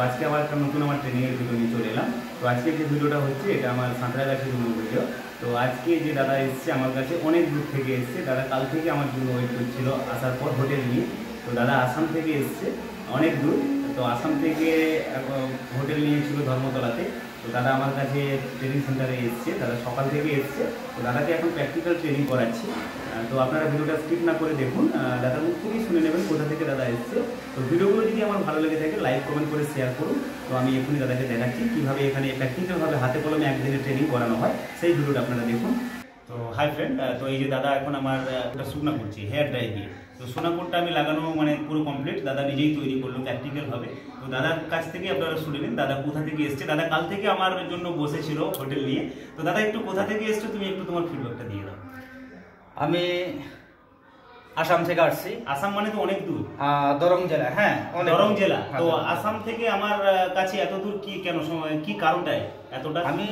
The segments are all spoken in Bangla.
আজকে আবার একটা নতুন আমার ট্রেনিংয়ের ভিডিও নিয়ে চলে এলাম। তো আজকে যে ভিডিওটা হচ্ছে এটা আমার সাঁতরাগাছির ভিডিও। তো আজকে যে দাদা এসছে আমার কাছে অনেক দূর থেকে এসছে। দাদা কাল থেকে আমার জন্য ওয়েট করছিল আসার পর হোটেল নিয়ে। তো দাদা আসাম থেকে এসছে অনেক দূর। তো আসাম থেকে হোটেল নিয়েছিল ধর্মতলাতে। তো দাদা আমার কাছে ট্রেনিং সেন্টারে এসছে, দাদা সকাল থেকে এসছে। তো দাদাকে এখন প্র্যাকটিক্যাল ট্রেনিং করাচ্ছি। তো আপনারা ভিডিওটা স্কিপ না করে দেখুন, দাদার মুখ থেকেই শুনে নেবেন কোথা থেকে দাদা এসছে। তো ভিডিওগুলো যদি আমার ভালো লেগে থাকে লাইক কমেন্ট করে শেয়ার করুন। তো আমি এখনই দাদাকে দেখাচ্ছি কীভাবে এখানে প্র্যাকটিক্যালভাবে হাতে কলমে একদিনে ট্রেনিং করানো হয়, সেই ভিডিওটা আপনারা দেখুন। তো হাই ফ্রেন্ড, তো এই যে দাদা এখন আমার একটা শুকনা করছি হেয়ার ড্রাই দিয়ে। তো সোনাপুরটা আমি লাগানো মানে পুরো কমপ্লিট, দাদা নিজেই তৈরি করলো প্র্যাকটিক্যালভাবে। তো দাদার কাছ থেকে আপনারা শুনে নিন দাদা কোথা থেকে এসছে। দাদা কাল থেকে আমার জন্য বসেছিল হোটেল নিয়ে। তো দাদা একটু কোথা থেকে এসছো, তুমি একটু তোমার ফিডব্যাকটা দিয়ে দাও। আমি আসাম থেকে আসছি। আসাম মানে তো অনেক দূর। দরং জেলা। হ্যাঁ, দরং জেলা। তো আসাম থেকে আমার কাছে এত দূর কি কেন, সময় কি কারণটাই এতটা? আমি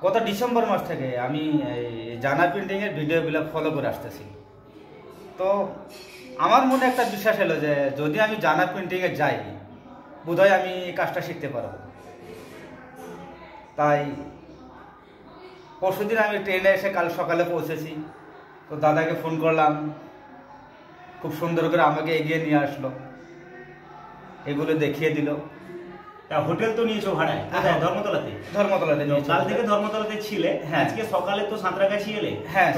গত ডিসেম্বর মাস থেকে আমি জানা প্রিন্টিংয়ের ভিডিওগুলো ফলো করে আসতেছি। তো আমার মনে একটা বিশ্বাস এলো যে যদি আমি জানা প্রিন্টিংয়ে যাই বোধহয় আমি কাজটা শিখতে পারব। তাই পরশুদিন আমি ট্রেনে এসে কাল সকালে পৌঁছেছি। তো দাদাকে ফোন করলাম, খুব সুন্দর করে আমাকে এগিয়ে নিয়ে আসলো, এগুলো দেখিয়ে দিল। হোটেল তো নিয়েছো ভাড়ায়? ধর্মতলাতে। ধর্মতলাতে। কাল থেকে ধর্মতলাতে ছিলে, আজকে সকালে তো সাঁতরাগাছি এলে। হ্যাঁ,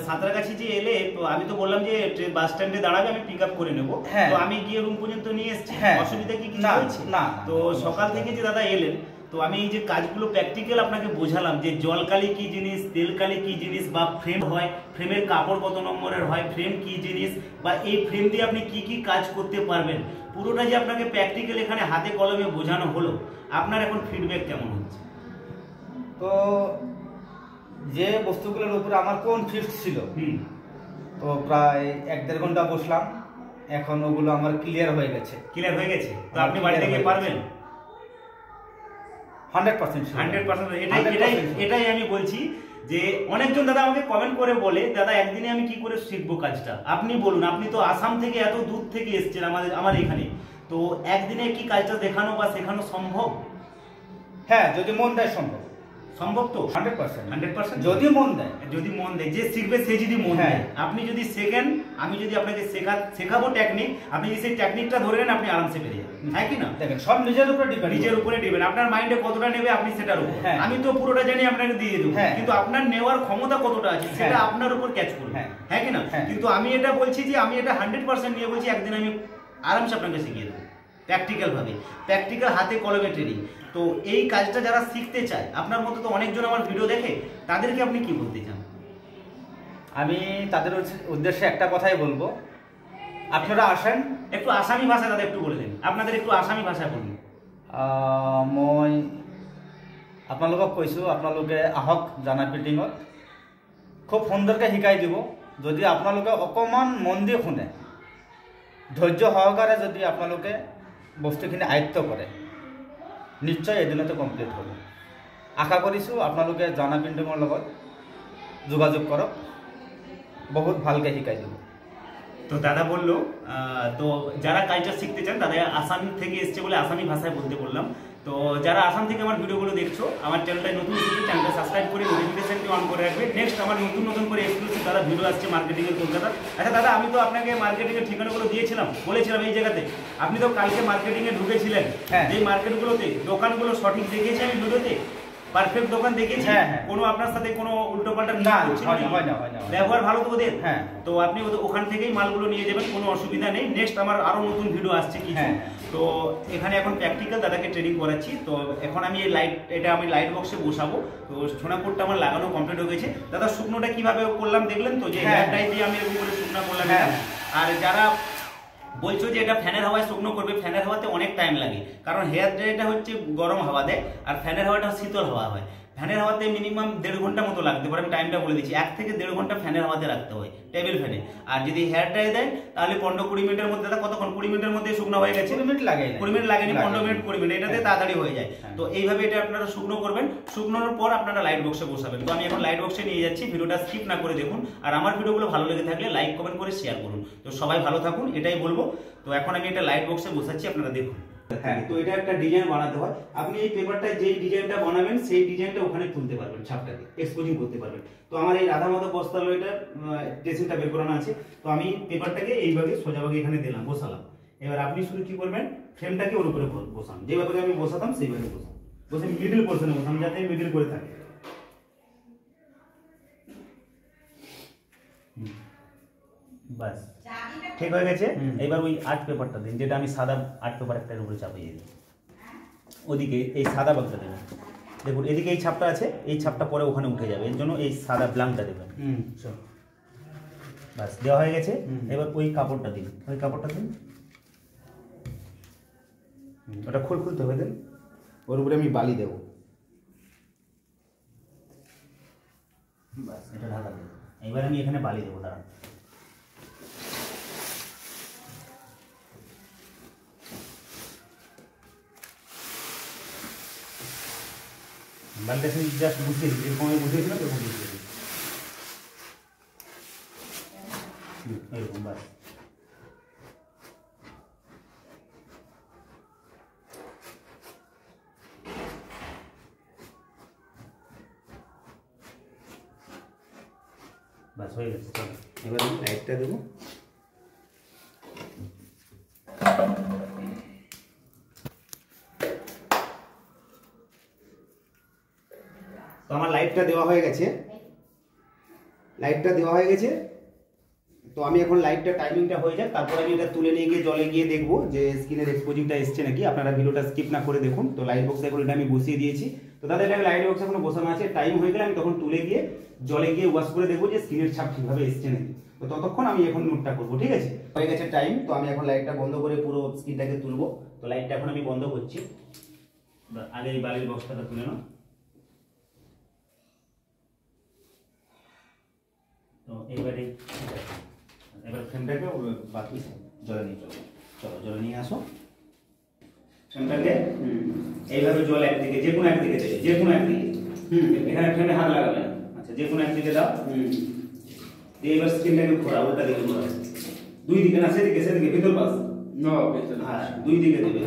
সাঁতরাগাছি যে এলে, তো আমি তো বললাম যে বাস স্ট্যান্ডে দাঁড়াবে, আমি পিক আপ করে নেবো। তো আমি গিয়ে রুম পর্যন্ত নিয়ে এসেছি। অসুবিধা কি কিছু হয়েছে? না। তো সকাল থেকে যে দাদা এলেন, তো আমি এই যে কাজগুলো প্র্যাকটিক্যাল আপনাকে বোঝালাম যে জলকালি কি জিনিস, তেলকালি কি জিনিস, বা ফ্রেম হয়, ফ্রেমের কাপড় কত নম্বরের হয়, ফ্রেম কি জিনিস, বা এই ফ্রেম দিয়ে আপনি কি কি কাজ করতে পারবেন, পুরোটা যে আপনাকে প্র্যাকটিক্যাল এখানে হাতে কলমে বোঝানো হলো, আপনার এখন ফিডব্যাক কেমন হচ্ছে? তো যে বস্তুগুলোর উপরে আমার কোন ফিক্সড ছিল, তো প্রায় 1-1.5 ঘন্টা বসলাম, এখন ওগুলো আমার ক্লিয়ার হয়ে গেছে। ক্লিয়ার হয়ে গেছে? তো আপনি বাড়িতে গিয়ে পারবেন? 100%। এটাই আমি বলছি যে অনেকজন দাদা আমাকে কমেন্ট করে বলে, দাদা একদিনে আমি কি করে শিখবো কাজটা, আপনি বলুন। আপনি তো আসাম থেকে এত দূর থেকে এসেছেন আমার এখানে, তো একদিনে কি কাজটা দেখানো বা শেখানো সম্ভব? হ্যাঁ, যদি মন দেয় সম্ভব। সম্ভব তো 100%। যদি মন দেয়, যে শিখবে সে যদি মন দেয়। আপনি যদি শেখেন, আমি যদি আপনাকে শেখাবো টেকনিক, আপনি যদি সেই টেকনিকটা ধরে নেন, আপনি আরামসে পেরে যাবেন। হ্যাঁ কি না? দেখেন, সব নিজের উপরে ডিপেন্ড। আপনার মাইন্ডে কতটা নেবে আপনি সেটার উপর। আমি তো পুরোটা জানি আপনাকে দিয়ে দেবো, কিন্তু আপনার নেওয়ার ক্ষমতা কতটা আছে সেটা আপনার উপর ক্যাচ করবে। হ্যাঁ কি না? কিন্তু আমি এটা বলছি যে আমি এটা 100% নিয়ে বলছি, একদিন আমি আরামসে আপনাকে শিখিয়ে দেবো প্র্যাকটিক্যাল হাতে কলমে ট্রেনিং। তো এই কাজটা যারা শিখতে চায়, আপনার মতো তো অনেকজন আমার ভিডিও দেখে, তাদেরকে আপনি কি বলতে চান? আমি তাদের উদ্দেশ্যে একটা কথাই বলবো, আপনারা আসেন। একটু আসামি ভাষায় দাদা একটু বলে দিন, আপনাদের একটু আসামি ভাষায় বলুন। মই আপোনালোকক কৈছোঁ, আপোনালোকে আহক জানা প্ৰিণ্টিঙত, খুব সুন্দৰকৈ শিকাই দিব। যদি আপোনালোকে অকণমান মন দি শুনে, ধৈৰ্য সহকাৰে যদি আপোনালোকে বস্তুখিনি আয়ত্ব কৰে, নিশ্চয় এদিনতে কমপ্লিট হ'ব। আশা কৰিছোঁ আপোনালোকে জানা প্ৰিণ্টিঙৰ লগত যোগাযোগ কৰক, বহুত ভালকৈ শিকাই দিব। তো দাদা বললো, তো যারা কাজটা শিখতে চান, দাদা আসাম থেকে এসছে বলে আসামি ভাষায় বলতে বললাম। তো যারা আসাম থেকে আমার ভিডিওগুলো দেখছো, আমার চ্যানেলটা নতুন এসেছে, চ্যানেলটা সাবস্ক্রাইব করে নোটিফিকেশনটি অন করে রাখবে। নেক্সট আমার নতুন করে এক্সক্লুসিভ দাদা ভিডিও আসছে মার্কেটিংয়ের কলকাতা। আচ্ছা দাদা, আমি তো আপনাকে মার্কেটিংয়ের ঠিকানাগুলো বলেছিলাম এই জায়গাতে। আপনি তো কালকে মার্কেটিংয়ে ঢুকেছিলেন, এই মার্কেটগুলোতে দোকানগুলো সঠিক দেখিয়েছি আমি ভিডিওতে, পারফেক্ট দোকান দেখেছি, কোনো আপনার সাথে কোনো উল্টোপাল্টা ব্যবহার ভালো তো ওদের। তো আপনি ওখান থেকেই মালগুলো নিয়ে যাবেন, কোনো অসুবিধা নেই। নেক্সট আমার আরো নতুন ভিডিও আসছে কিছু। তো এখানে এখন প্র্যাকটিক্যাল দাদাকে ট্রেনিং করাচ্ছি। তো এখন আমি এটা আমি লাইট বক্সে বসাবো। তো সোনাপুরটা আমার লাগানো কমপ্লিট হয়ে গেছে। দাদা শুকনোটা কিভাবে করলাম দেখলেন তো, যে হেয়ার ডাই দিয়ে আমি এরকম করে শুকনো করলাম। আর যারা বলছো যে এটা ফ্যানের হাওয়ায় শুকনো করবে, ফ্যানের হাওয়াতে অনেক টাইম লাগে, কারণ হেয়ার ড্রাইটা হচ্ছে গরম হাওয়া দেয়, আর ফ্যানের হাওয়াটা শীতল হাওয়া হয়। ফ্যানের হাওয়াতে মিনিমাম 1.5 ঘন্টা মতো লাগতে পারে, আমি টাইমটা বলে দিচ্ছি। 1 থেকে 1.5 ঘন্টা ফ্যানের হাওয়াতে রাখতে হয়, টেবিল ফ্যানে। আর যদি হেয়ার ড্রাই দেয় তাহলে 15-20 মিনিটের মধ্যে, কতক্ষণ 20 মিনিটের মধ্যে শুকনো হয়ে গেছে। 20 মিনিট লাগে না, 20 মিনিট লাগেনি, 15 মিনিট 20 মিনিট, এটাতে তাড়াতাড়ি হয়ে যায়। হ্যাঁ। তো এইভাবে এটা আপনারা শুকনো করবেন, শুকনোর পর আপনারা লাইট বক্সে বসাবেন। তো আমি এখন লাইট বক্সে নিয়ে যাচ্ছি, ভিডিওটা স্কিপ না করে দেখুন। আর আমার ভিডিওগুলো ভালো লেগে থাকলে লাইক কমেন্ট করে শেয়ার করুন। তো সবাই ভালো থাকুন, এটাই বলবো। তো এখন আমি এটা লাইট বক্সে বসাচ্ছি, আপনারা দেখুন। হ্যাঁ, তো এটা একটা ডিজাইন বানাতে হয়। আপনি এই পেপারটা যেই ডিজাইনটা বানাবেন সেই ডিজাইনটা ওখানে তুলতে পারবেন, ছাপটাকে এক্সপোজিং করতে পারবেন। তো আমার এই রাধা মাধব বস্ত্রালয়টার ড্রেসিংটা বের করানো আছে। তো আমি পেপারটাকে এইভাবে সোজাভাবে এখানে দিলাম, বসালাম। এবার আপনি শুধু কি করবেন, ফ্রেমটাকে ওর উপরে বসান, যেভাবে আমি বসাতাম সেইভাবে বসান, বসে মিডল পোর্শনে বসান, যাতে মিডল করে থাকে। বাস ঠিক হয়ে গেছে। এবার ওই আর্ট পেপারটা দিন, যেটা আমি সাদা আর্ট পেপার একটার উপরে চাপিয়ে দিই। ওদিকে এই সাদা বাগটা দেবেন, দেখুন এদিকে এই ছাপটা আছে, এই ছাপটা পরে ওখানে উঠে যাবে, এর জন্য এই সাদা ব্ল্যাঙ্কটা দেবেন। বাস দেওয়া হয়ে গেছে। এবার ওই কাপড়টা দিন, ওই কাপড়টা দিন, ওটা খুলতে হবে। দেন ওর উপরে আমি বালি দেবো। বাস এটা ঢাকা দেবো। এবার আমি এখানে বালি দেবো, দাঁড়ান। বালিটা জাস্ট বুঝিয়ে দিই, এরকম আমি বুঝিয়েছিলাম, এরকম বুঝিয়ে দিই, এরকম। বাস বাস হয়ে গেছে। চলো এবার আমি লাইটটা দেবো। তো আমার লাইটটা দেওয়া হয়ে গেছে, লাইটটা দেওয়া হয়ে গেছে। তো আমি এখন লাইটটা টাইমিংটা হয়ে যাক, তারপর আমি এটা তুলে নিয়ে গিয়ে জলে গিয়ে দেখবো যে স্ক্রিনের এক্সপোজিংটা এসছে নাকি। আপনারা ভিডিওটা স্কিপ না করে দেখুন। তো লাইট বক্সে এখন এটা আমি বসিয়ে দিয়েছি। তো তাদের এটা লাইট বক্স এখনো বসানো আছে, টাইম হয়ে গেলে আমি তখন তুলে গিয়ে জলে গিয়ে ওয়াশ করে দেখবো যে স্ক্রিনের ছাপ ঠিকভাবে এসছে নাকি। তো ততক্ষণ আমি এখন নোটটা করবো, ঠিক আছে? হয়ে গেছে টাইম। তো আমি এখন লাইটটা বন্ধ করে পুরো স্ক্রিনটাকে তুলবো। তো লাইটটা এখন আমি বন্ধ করছি। আগে এই বালির বক্সটা তুলে নাও। তো এবারে এবার ফ্রেমটাকে বাকি জলে নিয়ে চলো, চলো জলে নিয়ে আসো ফ্রেমটাকে। এইভাবে জল একদিকে, যে কোনো একদিকে দেবে, যে কোনো একদিকে। এখানে ফ্রেমে হাত লাগাবে না। আচ্ছা, যে কোনো একদিকে দাও। এইবার স্ক্রিনটাকে ঘোরা, ওটা দিকে ঘোরা, দুই দিকে না, সেদিকে সেদিকে, ভিতর পাশ। হ্যাঁ, দুই দিকে দেবে।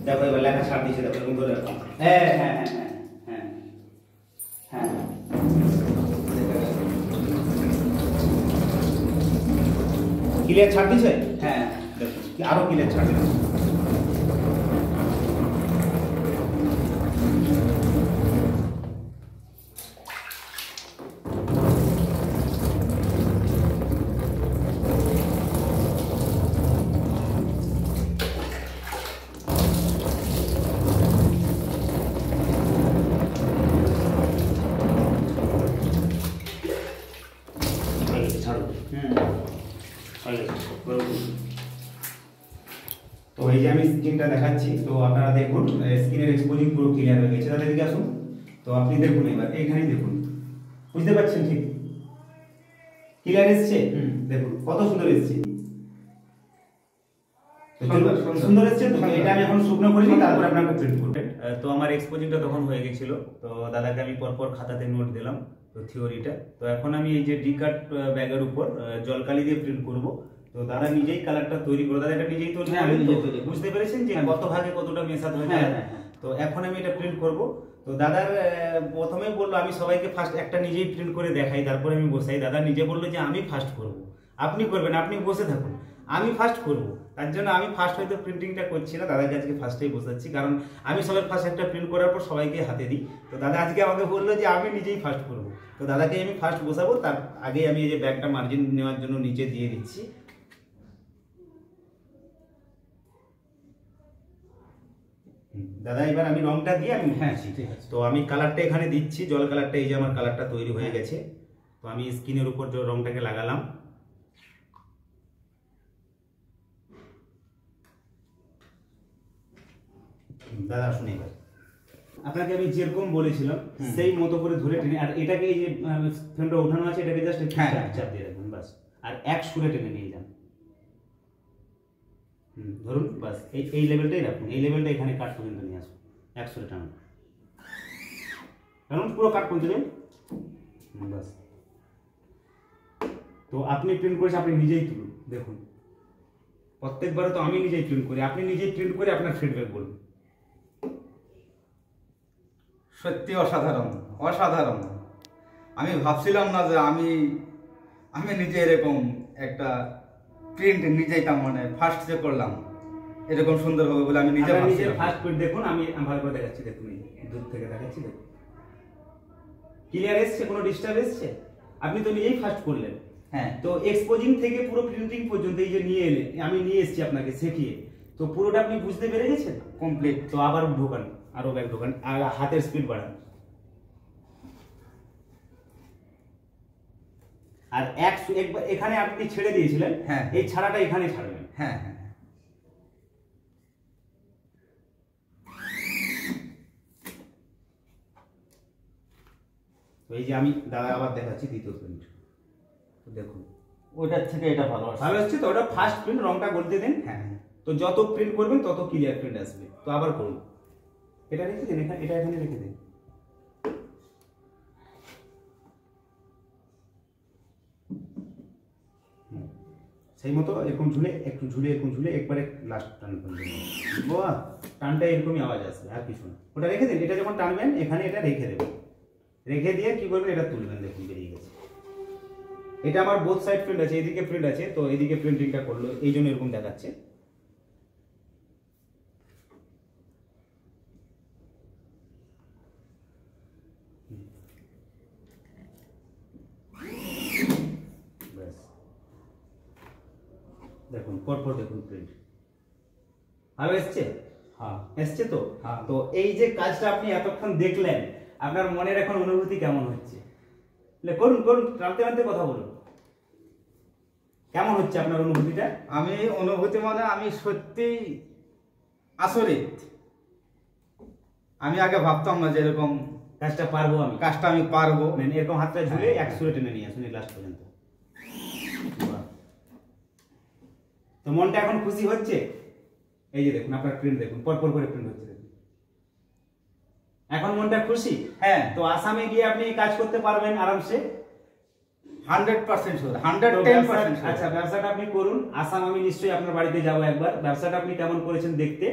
দেখো এবার লেখা ছাড় দিচ্ছে, দেখো এরকম ধরে রাখো। হ্যাঁ হ্যাঁ হ্যাঁ হ্যাঁ হ্যাঁ হ্যাঁ, ক্লিয়ার ছাড় দিছে। হ্যাঁ দেখো আরো ক্লিয়ার ছাড় দিছে। তো এই যে আমি স্ক্রিনটা দেখাচ্ছি, তো আপনারা দেখুন স্ক্রিনের এক্সপোজিং পুরো ক্লিয়ার হয়ে গেছে। তাহলে এদিকে আসুন। তো আপনি দেখুন, এবার এইখানেই দেখুন, বুঝতে পারছেন ঠিক ক্লিয়ার এসছে। দেখুন কত সুন্দর এসছে, সুন্দর এসছে। তো এটা আমি এখন শুকনো করে নিই, তারপর আপনাকে প্রিন্ট করবেন। তো আমার এক্সপোজিংটা তখন হয়ে গেছিল। তো দাদাকে আমি পরপর খাতাতে নোট দিলাম, তো থিওরিটা। তো এখন আমি এই যে ডি কাট ব্যাগের উপর জলকালি দিয়ে প্রিন্ট করব। তো দাদা নিজেই কালারটা তৈরি করে, দাদা এটা নিজেই তৈরি করে, বুঝতে পেরেছেন যে কত ভাগে কতটা মেশাতে হবে। তো এখন আমি এটা প্রিন্ট করব। তো দাদার প্রথমেই বললো আমি সবাইকে ফার্স্ট একটা নিজেই প্রিন্ট করে দেখাই, তারপরে আমি বসাই। দাদা নিজে বললো যে আমি ফার্স্ট করব। আপনি করবেন, আপনি বসে থাকুন, আমি ফার্স্ট করব। তার জন্য আমি ফার্স্ট হয়তো প্রিন্টিংটা করছি না, দাদাকে আজকে ফার্স্টেই বসাচ্ছি, কারণ আমি সবার ফার্স্ট একটা প্রিন্ট করার পর সবাইকে হাতে দিই। তো দাদা আজকে আমাকে বললো যে আমি নিজেই ফার্স্ট করব। তো দাদাকে আমি ফার্স্ট বসাবো, তার আগে আমি এই যে ব্যাগটা মার্জিন নেওয়ার জন্য নিচে দিয়ে দিচ্ছি। দাদা এবার আমি রংটা দিয়ে আমি মুছছি। তো আমি কালারটা এখানে দিচ্ছি, জল কালারটা। এই যে আমার কালারটা তৈরি হয়ে গেছে। তো আমি স্কিনের উপর যে রংটাকে লাগালাম। দাদা আসুন এবার। আপনাকে আমি যেরকম বলেছিলাম সেই মতো করে ধরে টেনে, আর এটাকে এই যে ফ্রেমটা ওঠানো আছে এটাকে জাস্ট একটু চাপ দিয়ে রাখবেন বাস, আর এক সুরে টেনে নিয়ে যান। ধরুন বাস এই লেভেলটাই রাখুন, এই লেভেলটা এখানে কাট পর্যন্ত নিয়ে আসুন, এক সুরে টানুন, কারণ পুরো কাট পর্যন্ত যান বাস। তো আপনি প্রিন্ট করেছেন, আপনি নিজেই তুলুন, দেখুন প্রত্যেকবারে তো আমি নিজেই প্রিন্ট করি, আপনি নিজেই প্রিন্ট করে আপনার ফিডব্যাক বলুন। সত্যি অসাধারণ, অসাধারণ। আমি ভাবছিলাম না যে আমি নিজে এরকম একটা প্রিন্ট নিজেই তার মানে ফার্স্ট যে করলাম এরকম সুন্দর হবে বলে আমি নিজে ভাবছিলাম। ফার্স্ট প্রিন্ট দেখুন, আমি ভালো করে দেখাচ্ছি, দেখুন দূর থেকে দেখাচ্ছি, দেখুন ক্লিয়ার এসছে, কোনো ডিস্টার্ব এসছে? আপনি তো নিজেই ফার্স্ট করলেন। হ্যাঁ, তো এক্সপোজিং থেকে পুরো প্রিন্টিং পর্যন্ত এই যে নিয়ে এলেন, আমি নিয়ে এসেছি আপনাকে শেখিয়ে, তো পুরোটা আপনি বুঝতে পেরে গেছেন কমপ্লিট। তো আবার ঢোকান, আরো ব্যাক ঢোকান, আর হাতের স্পিড বাড়ান, আর একবার এখানে আপনি ছেড়ে দিয়েছিলেন, হ্যাঁ, এই ছাড়াটা এখানে ছাড়বেন। হ্যাঁ হ্যাঁ, তো এই যে আমি দাদা আবার দেখাচ্ছি দ্বিতীয় প্রিন্ট, দেখুন ওইটার থেকে এটা ভালো ভালো আসছে। তো ওটা ফার্স্ট প্রিন্ট, রংটা গলতে দেন। হ্যাঁ, তো যত প্রিন্ট করবেন তত ক্লিয়ার প্রিন্ট আসবে। তো আবার করুন, এটা রেখে দিন, এটা এখানে রেখে দিন, সেই মতো এরকম ঝুলে, একটু ঝুলে, এরকম ঝুলে একবারে লাস্ট টান করবেন। বাহ, টানটা এরকমই আওয়াজ আসবে, আর কিছু না। ওটা রেখে দিন, এটা যখন টানবেন এখানে এটা রেখে দেবেন, রেখে দিয়ে কি করবেন, এটা তুলবেন, দেখুন বেরিয়ে গেছে। এটা আমার বোথ সাইড প্রিন্ট আছে, এদিকে প্রিন্ট আছে, তো এদিকে প্রিন্টিংটা করলো, এই জন্য এরকম দেখাচ্ছে। দেখুন পরপর দেখুন প্রিন্ট ভালো এসছে। হ্যাঁ এসছে তো। হ্যাঁ। তো এই যে কাজটা আপনি এতক্ষণ দেখলেন, আপনার মনের এখন অনুভূতি কেমন হচ্ছে? করুন করুন, টানতে টানতে কথা বলুন, কেমন হচ্ছে আপনার অনুভূতিটা? আমি অনুভূতি মানে আমি সত্যি আচরিত। আমি আগে ভাবতাম না যে এরকম কাজটা পারবো, আমি কাজটা আমি পারবো। এরকম হাতটা ঝুলে এক সুরে টেনে নিয়ে আসুন লাস্ট পর্যন্ত। তো মনটা এখন খুশি হচ্ছে? এই যে দেখুন আপনার প্রিন্ট দেখুন, পরপর করে প্রিন্ট হচ্ছে, দেখুন এখন মনটা খুশি। হ্যাঁ, তো আসামে গিয়ে আপনি কাজ করতে পারবেন আরামসে, 100% শিওর, 110% শিওর। আচ্ছা, ব্যবসাটা আপনি করুন। আসাম আমি নিশ্চয়ই আপনার বাড়িতে যাবো একবার, ব্যবসাটা আপনি কেমন করেছেন দেখতে।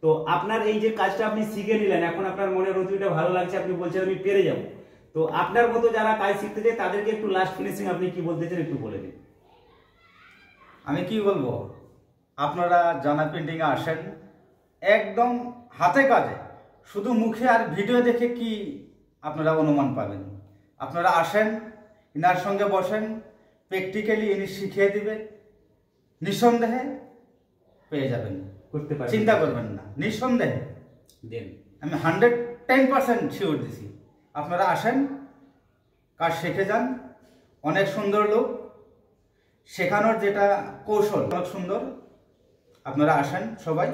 তো আপনার এই যে কাজটা আপনি শিখে নিলেন, এখন আপনার মনের অনুভূতিটা ভালো লাগছে, আপনি বলছেন আমি পেরে যাব। তো আপনার মতো যারা কাজ শিখতে চায় তাদেরকে একটু লাস্ট ফিনিশিং আপনি কি বলতে চান একটু বলে দিন। আমি কি বলবো, আপনারা জানা পেন্টিং এ আসেন, একদম হাতে কাজে, শুধু মুখে আর ভিডিও দেখে কি আপনারা অনুমান পাবেন। আপনারা আসেন, ইনার সঙ্গে বসেন, প্র্যাকটিক্যালি ইনি শিখিয়ে দিবে, নিঃসন্দেহে পেয়ে যাবেন, করতে পারেন, চিন্তা করবেন না, নিঃসন্দেহে দেন। আমি 110% শিওর দিছি। আপনারা আসেন, কাজ শিখে যান, অনেক সুন্দর লোক, শেখানোর যেটা কৌশল অনেক সুন্দর। আপনারা আসেন সবাই,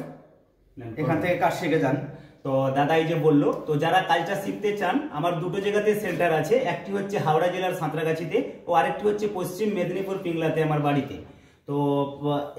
এখান থেকে কাজ শিখে যান। তো দাদা এই যে বললো, তো যারা কাজটা শিখতে চান, আমার দুটো জায়গাতে সেন্টার আছে, একটি হচ্ছে হাওড়া জেলার সাঁতরাগাছিতে, ও আরেকটি হচ্ছে পশ্চিম মেদিনীপুর পিংলাতে আমার বাড়িতে। তো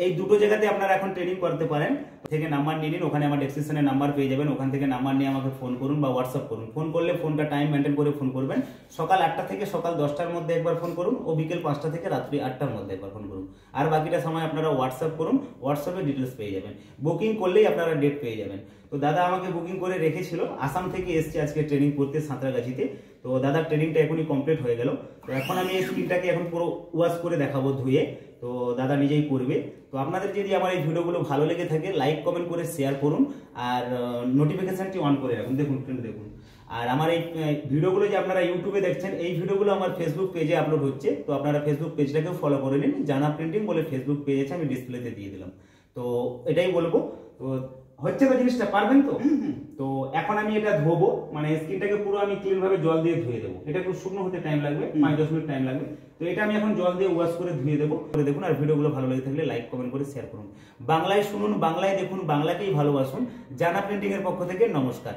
এই দুটো জায়গাতে আপনারা এখন ট্রেনিং করতে পারেন। থেকে নাম্বার নিয়ে নিন, ওখানে আমার ডেসক্রিপশনে নাম্বার পেয়ে যাবেন, ওখান থেকে নাম্বার নিয়ে আমাকে ফোন করুন বা হোয়াটসঅ্যাপ করুন। ফোন করলে ফোনটা টাইম মেনটেন করে ফোন করবেন, সকাল 8টা থেকে সকাল 10টার মধ্যে একবার ফোন করুন, ও বিকেল 5টা থেকে রাত্রি 8টার মধ্যে একবার ফোন করুন। আর বাকিটা সময় আপনারা হোয়াটসঅ্যাপ করুন, হোয়াটসঅ্যাপে ডিটেলস পেয়ে যাবেন, বুকিং করলেই আপনারা ডেট পেয়ে যাবেন। তো দাদা আমাকে বুকিং করে রেখেছিল, আসাম থেকে এসছে আজকে ট্রেনিং করতে সাঁতরাগাছিতে। তো দাদার ট্রেনিংটা এখনই কমপ্লিট হয়ে গেল। তো এখন আমি এই স্ক্রিনটাকে এখন পুরো ওয়াশ করে দেখাবো ধুয়ে, তো দাদা নিজেই করবে। তো আপনাদের যদি আমার এই ভিডিওগুলো ভালো লেগে থাকে, লাইক কমেন্ট করে শেয়ার করুন, আর নোটিফিকেশনটি অন করে রাখুন। দেখুন প্রিন্ট দেখুন। আর আমার এই ভিডিওগুলো যে আপনারা ইউটিউবে দেখছেন, এই ভিডিওগুলো আমার ফেসবুক পেজে আপলোড হচ্ছে, তো আপনারা ফেসবুক পেজটাকেও ফলো করে নিন। জানা প্রিন্টিং বলে ফেসবুক পেজ আছে, আমি ডিসপ্লেতে দিয়ে দিলাম। তো এটাই বলবো, তো হচ্ছে তো জিনিসটা, পারবেন তো? তো এখন আমি এটা ধোবো, মানে স্কিনটাকে পুরো আমি ক্লিন ভাবে জল দিয়ে ধুয়ে দেবো। এটা একটু শুকনো হতে টাইম লাগবে, 5-10 মিনিট টাইম লাগবে। তো এটা আমি এখন জল দিয়ে ওয়াশ করে ধুয়ে দেবো। করে দেখুন, আর ভিডিওগুলো ভালো লেগে থাকলে লাইক কমেন্ট করে শেয়ার করুন। বাংলায় শুনুন, বাংলায় দেখুন, বাংলাকেই ভালোবাসুন। জানা প্রিন্টিং এর পক্ষ থেকে নমস্কার।